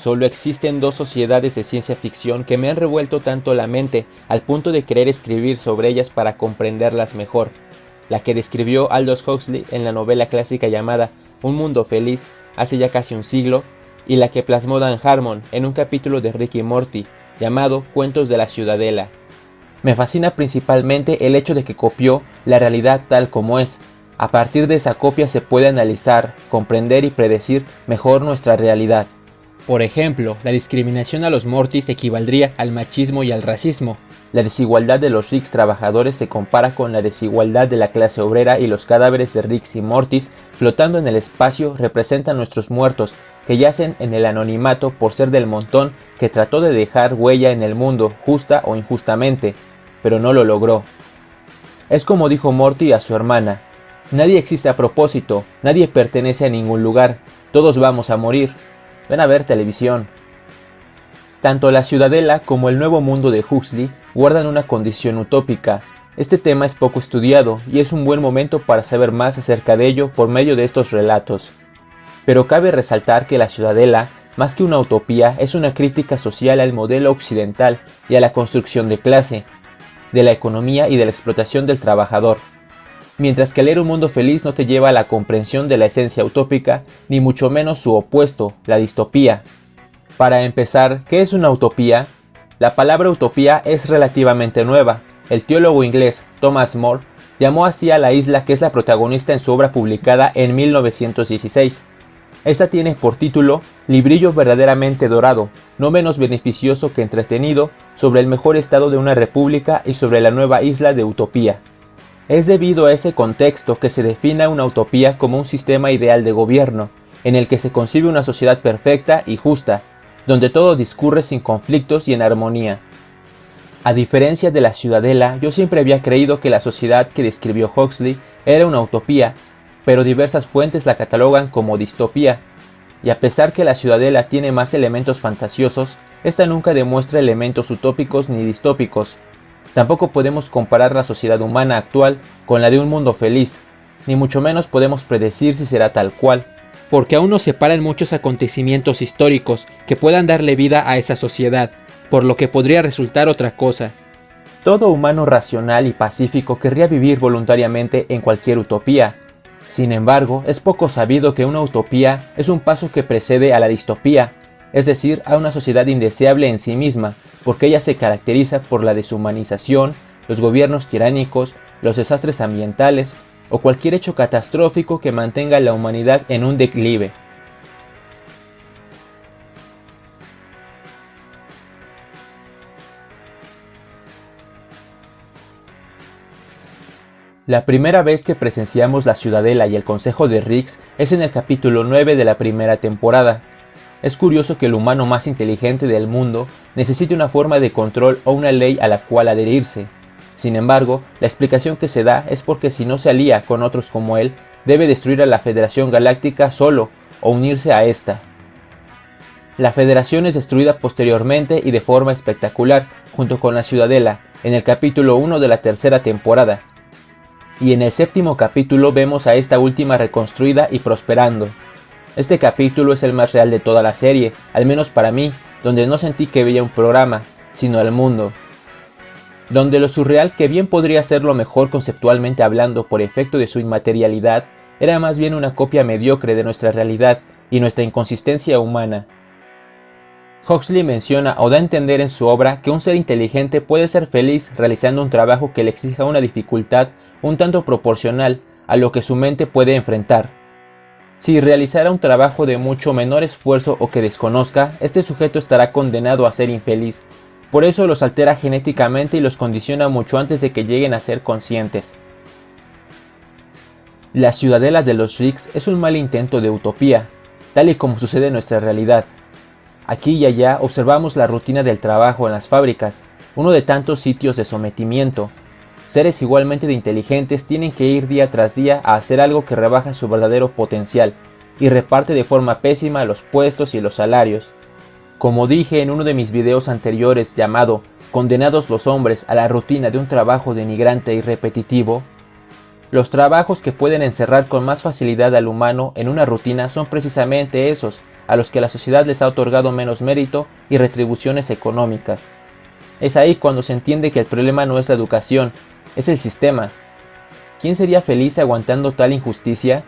solo existen dos sociedades de ciencia ficción que me han revuelto tanto la mente al punto de querer escribir sobre ellas para comprenderlas mejor. La que describió Aldous Huxley en la novela clásica llamada Un mundo feliz hace ya casi un siglo, y la que plasmó Dan Harmon en un capítulo de Rick y Morty llamado Cuentos de la Ciudadela. Me fascina principalmente el hecho de que copió la realidad tal como es. A partir de esa copia se puede analizar, comprender y predecir mejor nuestra realidad. Por ejemplo, la discriminación a los Mortys equivaldría al machismo y al racismo. La desigualdad de los Ricks trabajadores se compara con la desigualdad de la clase obrera, y los cadáveres de Ricks y Mortys flotando en el espacio representan nuestros muertos que yacen en el anonimato por ser del montón que trató de dejar huella en el mundo, justa o injustamente, pero no lo logró. Es como dijo Morty a su hermana: nadie existe a propósito, nadie pertenece a ningún lugar, todos vamos a morir, ven a ver televisión. Tanto La Ciudadela como El Nuevo Mundo de Huxley guardan una condición utópica. Este tema es poco estudiado y es un buen momento para saber más acerca de ello por medio de estos relatos. Pero cabe resaltar que La Ciudadela, más que una utopía, es una crítica social al modelo occidental y a la construcción de clase, de la economía y de la explotación del trabajador. Mientras que Leer un mundo feliz no te lleva a la comprensión de la esencia utópica, ni mucho menos su opuesto, la distopía. Para empezar, ¿qué es una utopía? La palabra utopía es relativamente nueva. El teólogo inglés Thomas More llamó así a la isla que es la protagonista en su obra publicada en 1916. Esta tiene por título Librillo verdaderamente dorado, no menos beneficioso que entretenido, sobre el mejor estado de una república y sobre la nueva isla de Utopía. Es debido a ese contexto que se define una utopía como un sistema ideal de gobierno, en el que se concibe una sociedad perfecta y justa, donde todo discurre sin conflictos y en armonía. A diferencia de La Ciudadela, yo siempre había creído que la sociedad que describió Huxley era una utopía, pero diversas fuentes la catalogan como distopía, y a pesar que La Ciudadela tiene más elementos fantasiosos, esta nunca demuestra elementos utópicos ni distópicos. Tampoco podemos comparar la sociedad humana actual con la de Un Mundo Feliz, ni mucho menos podemos predecir si será tal cual, porque aún nos separan muchos acontecimientos históricos que puedan darle vida a esa sociedad, por lo que podría resultar otra cosa. Todo humano racional y pacífico querría vivir voluntariamente en cualquier utopía. Sin embargo, es poco sabido que una utopía es un paso que precede a la distopía, es decir, a una sociedad indeseable en sí misma, porque ella se caracteriza por la deshumanización, los gobiernos tiránicos, los desastres ambientales o cualquier hecho catastrófico que mantenga a la humanidad en un declive. La primera vez que presenciamos La Ciudadela y el Consejo de Ricks es en el capítulo 9 de la primera temporada. Es curioso que el humano más inteligente del mundo necesite una forma de control o una ley a la cual adherirse. Sin embargo, la explicación que se da es porque si no se alía con otros como él, debe destruir a la Federación Galáctica solo o unirse a esta. La Federación es destruida posteriormente y de forma espectacular, junto con La Ciudadela, en el capítulo 1 de la tercera temporada. Y en el séptimo capítulo vemos a esta última reconstruida y prosperando. Este capítulo es el más real de toda la serie, al menos para mí, donde no sentí que veía un programa, sino al mundo. Donde lo surreal, que bien podría ser lo mejor conceptualmente hablando por efecto de su inmaterialidad, era más bien una copia mediocre de nuestra realidad y nuestra inconsistencia humana. Huxley menciona o da a entender en su obra que un ser inteligente puede ser feliz realizando un trabajo que le exija una dificultad un tanto proporcional a lo que su mente puede enfrentar. Si realizara un trabajo de mucho menor esfuerzo o que desconozca, este sujeto estará condenado a ser infeliz. Por eso los altera genéticamente y los condiciona mucho antes de que lleguen a ser conscientes. La Ciudadela de los Ricks es un mal intento de utopía, tal y como sucede en nuestra realidad. Aquí y allá observamos la rutina del trabajo en las fábricas, uno de tantos sitios de sometimiento. Seres igualmente de inteligentes tienen que ir día tras día a hacer algo que rebaja su verdadero potencial y reparte de forma pésima los puestos y los salarios. Como dije en uno de mis videos anteriores llamado "Condenados los hombres a la rutina de un trabajo denigrante y repetitivo", los trabajos que pueden encerrar con más facilidad al humano en una rutina son precisamente esos, a los que la sociedad les ha otorgado menos mérito y retribuciones económicas. Es ahí cuando se entiende que el problema no es la educación, es el sistema. ¿Quién sería feliz aguantando tal injusticia?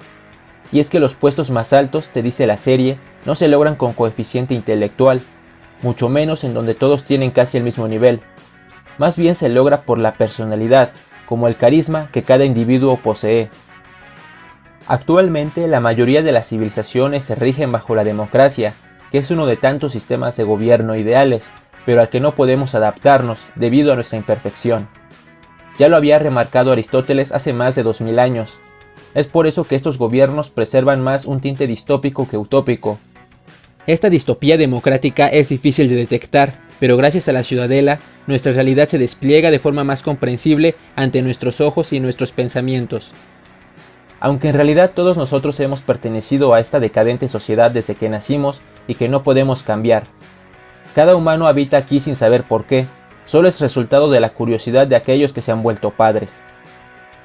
Y es que los puestos más altos, te dice la serie, no se logran con coeficiente intelectual, mucho menos en donde todos tienen casi el mismo nivel. Más bien se logra por la personalidad, como el carisma que cada individuo posee. Actualmente la mayoría de las civilizaciones se rigen bajo la democracia, que es uno de tantos sistemas de gobierno ideales, pero al que no podemos adaptarnos debido a nuestra imperfección. Ya lo había remarcado Aristóteles hace más de 2000 años. Es por eso que estos gobiernos preservan más un tinte distópico que utópico. Esta distopía democrática es difícil de detectar, pero gracias a la ciudadela, nuestra realidad se despliega de forma más comprensible ante nuestros ojos y nuestros pensamientos. Aunque en realidad todos nosotros hemos pertenecido a esta decadente sociedad desde que nacimos y que no podemos cambiar. Cada humano habita aquí sin saber por qué, solo es resultado de la curiosidad de aquellos que se han vuelto padres.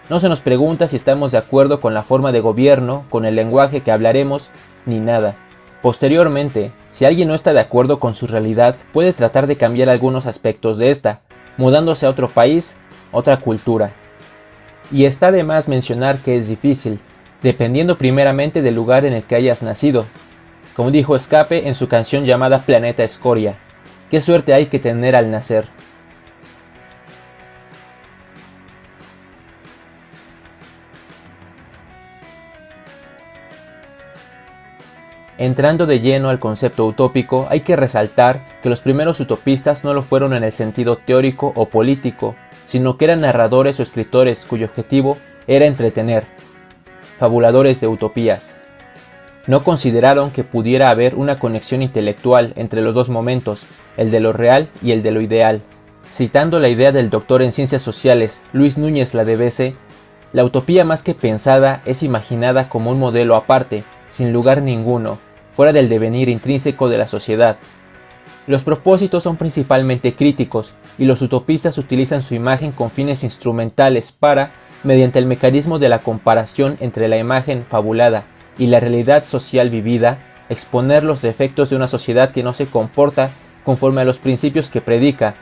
No se nos pregunta si estamos de acuerdo con la forma de gobierno, con el lenguaje que hablaremos, ni nada. Posteriormente, si alguien no está de acuerdo con su realidad, puede tratar de cambiar algunos aspectos de esta, mudándose a otro país, otra cultura. Y está de más mencionar que es difícil, dependiendo primeramente del lugar en el que hayas nacido. Como dijo Escape en su canción llamada Planeta Escoria, qué suerte hay que tener al nacer. Entrando de lleno al concepto utópico, hay que resaltar que los primeros utopistas no lo fueron en el sentido teórico o político, sino que eran narradores o escritores cuyo objetivo era entretener, fabuladores de utopías. No consideraron que pudiera haber una conexión intelectual entre los dos momentos, el de lo real y el de lo ideal. Citando la idea del doctor en ciencias sociales Luis Núñez Ladevese, la utopía más que pensada es imaginada como un modelo aparte, sin lugar ninguno, fuera del devenir intrínseco de la sociedad. Los propósitos son principalmente críticos, y los utopistas utilizan su imagen con fines instrumentales para, mediante el mecanismo de la comparación entre la imagen fabulada y la realidad social vivida, exponer los defectos de una sociedad que no se comporta conforme a los principios que predica,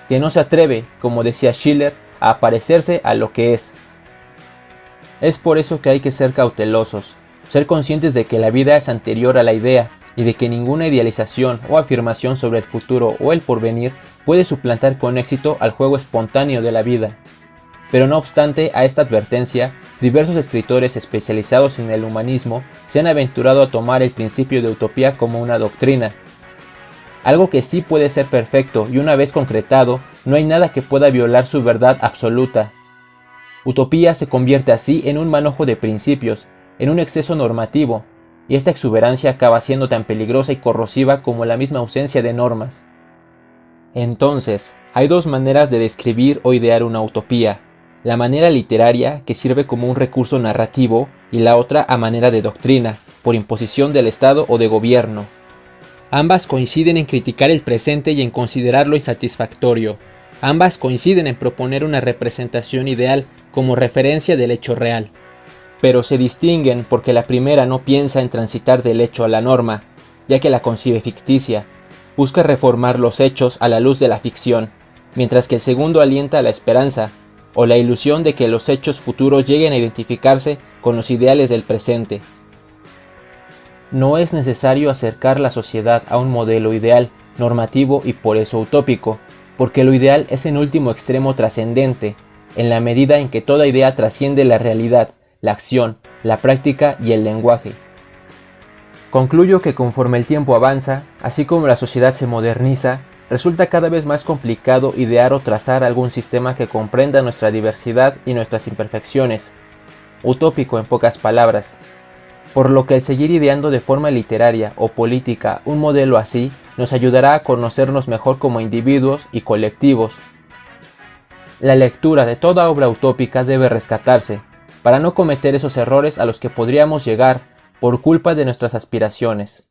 que no se atreve, como decía Schiller, a parecerse a lo que es. Es por eso que hay que ser cautelosos, ser conscientes de que la vida es anterior a la idea y de que ninguna idealización o afirmación sobre el futuro o el porvenir puede suplantar con éxito al juego espontáneo de la vida. Pero no obstante a esta advertencia, diversos escritores especializados en el humanismo se han aventurado a tomar el principio de utopía como una doctrina. Algo que sí puede ser perfecto y una vez concretado, no hay nada que pueda violar su verdad absoluta. Utopía se convierte así en un manojo de principios, en un exceso normativo, y esta exuberancia acaba siendo tan peligrosa y corrosiva como la misma ausencia de normas. Entonces, hay dos maneras de describir o idear una utopía: la manera literaria, que sirve como un recurso narrativo, y la otra a manera de doctrina, por imposición del Estado o de gobierno. Ambas coinciden en criticar el presente y en considerarlo insatisfactorio. Ambas coinciden en proponer una representación ideal como referencia del hecho real. Pero se distinguen porque la primera no piensa en transitar del hecho a la norma, ya que la concibe ficticia, busca reformar los hechos a la luz de la ficción, mientras que el segundo alienta la esperanza, o la ilusión de que los hechos futuros lleguen a identificarse con los ideales del presente. No es necesario acercar la sociedad a un modelo ideal, normativo y por eso utópico, porque lo ideal es en último extremo trascendente, en la medida en que toda idea trasciende la realidad, la acción, la práctica y el lenguaje. Concluyo que conforme el tiempo avanza, así como la sociedad se moderniza, resulta cada vez más complicado idear o trazar algún sistema que comprenda nuestra diversidad y nuestras imperfecciones. Utópico en pocas palabras. Por lo que el seguir ideando de forma literaria o política un modelo así nos ayudará a conocernos mejor como individuos y colectivos. La lectura de toda obra utópica debe rescatarse, para no cometer esos errores a los que podríamos llegar por culpa de nuestras aspiraciones.